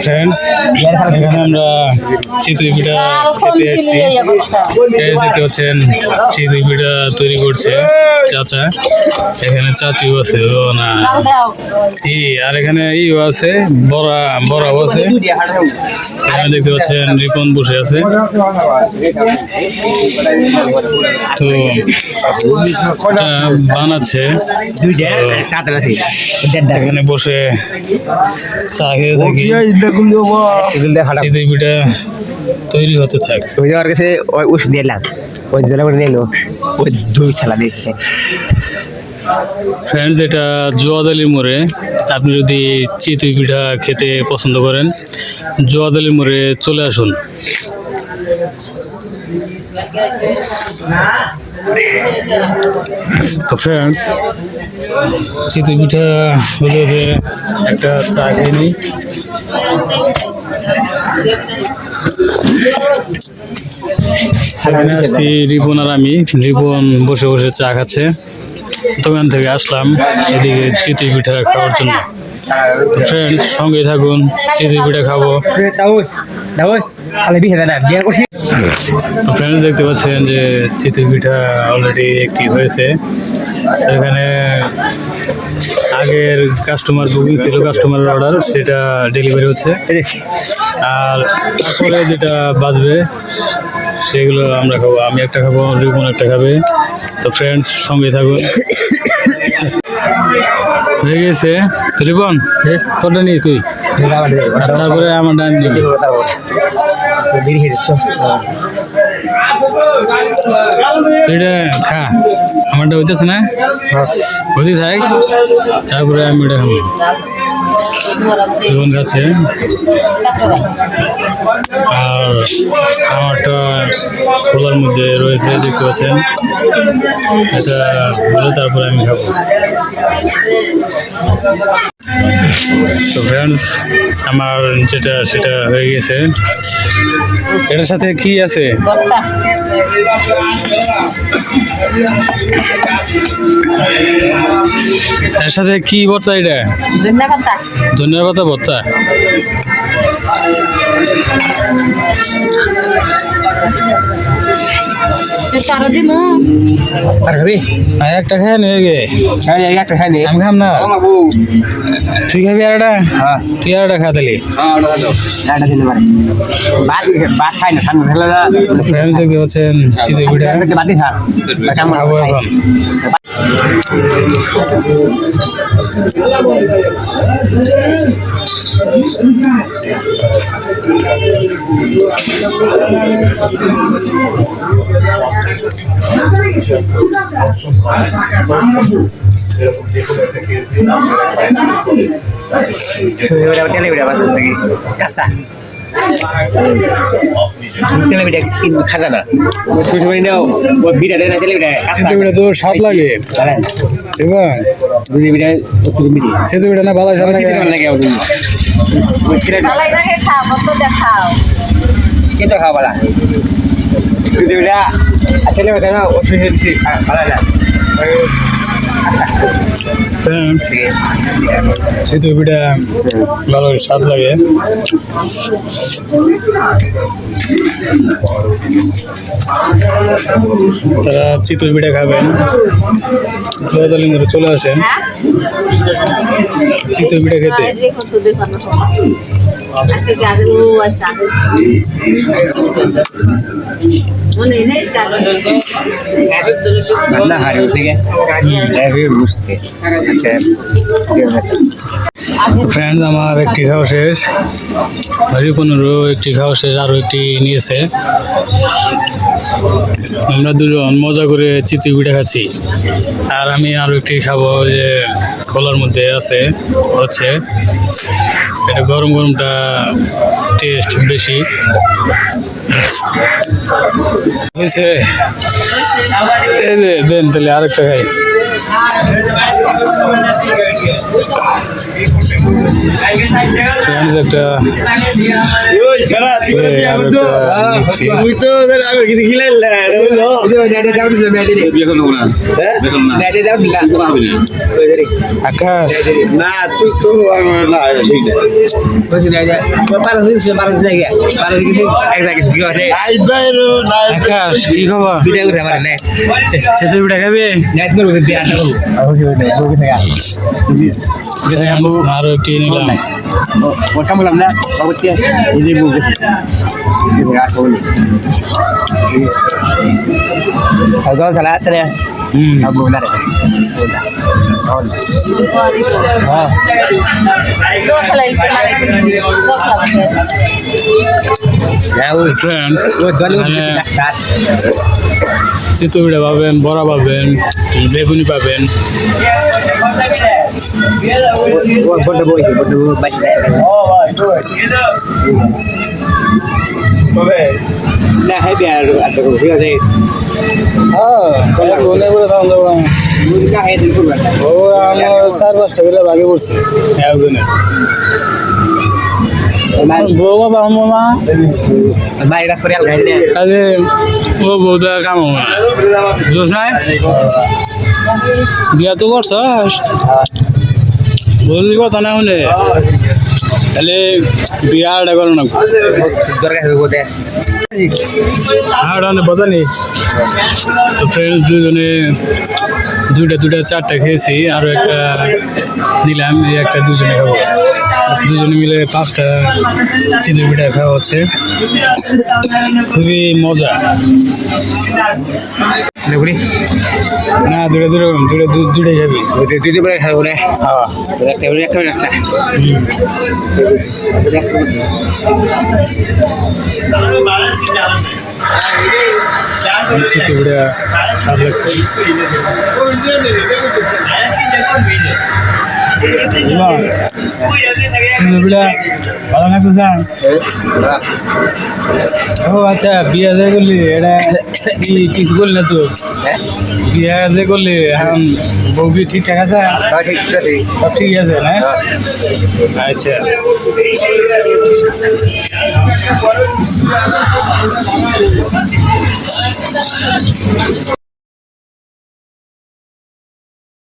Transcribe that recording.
Friends, এখানে আমরা চিতই পিঠা খেতে এসেছি। দেখতে পাচ্ছেন চিতই পিঠা তৈরি করছে চাচা, এখানে চাচিও আছে। ও না, আর এখানে ইও আছে, বড়াও আছে। এখানে দেখতে পাচ্ছেন রিপন বসে আছে। তো বানাচ্ছে, এখানে বসে চা খেতে থাকি, চিতই পিঠা তৈরি হতে থাকে। ফ্রেন্ডস, এটা জোয়াদালির মোড়ে। আপনি যদি চিতই পিঠা খেতে পছন্দ করেন, জোয়াদালির মোড়ে চলে আসুন। তো ফ্রেন্ডস, চিতই পিঠা হলে একটা চা খেয়ে নিই। এখানে আসছি রিপন আর আমি। রিপন বসে বসে চা খাচ্ছে, দোকান থেকে আসলাম এদিকে চিতই পিঠা খাওয়ার জন্য। তো ফ্রেন্ডস, সঙ্গে থাকুন, চিতই পিঠা খাবো। তো ফ্রেন্ডস, দেখতে পাচ্ছেন যে চিতই পিঠা অলরেডি একটি হয়েছে। এখানে আগের কাস্টমার বুকিং ছিল, কাস্টমারের অর্ডার, সেটা ডেলিভারি হচ্ছে। আর তারপরে যেটা বাজবে সেগুলো আমরা খাবো। আমি একটা খাবো, রিপন একটা খাবে। তো ফ্রেন্ডস, সঙ্গে থাকুন। হয়ে গেছে তো রিপন, তোরটা নিয়ে তুই, তারপরে আমার ডান নিবি। এটা খা, আমারটা হইতেছে না, হইতে থাক, তারপরে আমি এটা খাবো। রিপন খাচ্ছে, আর আমারটা খোলার মধ্যে রয়েছে, দেখতে পাচ্ছেন। এটা হলে তারপরে আমি খাবো। তো ফ্রেন্ডস, আমার যেটা সেটা হয়ে গেছে। এটার সাথে কি আছে? এর সাথে কি ভর্তা? এটা ধনিয়া পাতা ভর্তা। একটা খাই নি, আমি খাম না, তুই খাবি আর একটা? তুই আর একটা খা তাহলে। ফ্রেন্ডস, দেখতে পাচ্ছেন চিতই পিঠা খাবো এখন। খাজা না তো স্বাদ লাগে, সেতু পিঠা না ভালো স্বাদ লাগে। কিন্তু খাওয়া ভালো চিতই পিঠা ভালো স্বাদ লাগে। যারা চিতই পিঠা খাবেন, জোয়াদালি মোড়ে চলে আসেন চিতই পিঠা খেতে। ফ্রেন্ডস, আমার একটি খাওয়া শেষ, রিপনেরও একটি খাওয়া শেষ, আরও একটি নিয়েছে। আমরা দুজন মজা করে চিতই পিঠা খাচ্ছি। আর আমি আরও একটি খাবো, যে খোলার মধ্যে আছে হচ্ছে। এটা গরম গরমটা টেস্ট বেশি হয়েছে। এই যে দেন তাহলে আরেকটা খাই। ফ্রেন্ডস একটা আকাশ না তুই তো না আকাশ কি খবর সেতু পিঠা খাবি আরো একটি নিলাম ফ্রেন্ডস চিতু পিঠা পাবেন, বড়া পাবেন, বেগুনি পাবেন। না খাইবি আর ঠিক আছে চার পাঁচটা করে ভাগে পড়ছে একজনে বউ কথা হবো না বাইরে করে আলগাইলে কাজে ও বউটা কাম হবো না বুঝছ নাই বিয়া তো করছস বললি কথা না শুনে তাহলে বিয়াটা করো না দরকার হবে বোধে আর অনেক কথা নেই তো ফ্রেন্ডস দুজনে দুইটা চারটা খেয়েছি আরো একটা নিলাম এই একটা দুজনে খাবো দুজনে মিলে 5টা চিতই পিঠা খাওয়া হচ্ছে খুবই মজা না দুটাই খাবি দুটো করে খাবো না একটা চিতই পিঠা স্বাদ লাগছে ও আচ্ছা বিয়া যে করলি এটা কি কিছু করলি না তো বিয়া যে করলি এখন বউ কি ঠিকঠাক আছে সব ঠিক আছে না আচ্ছা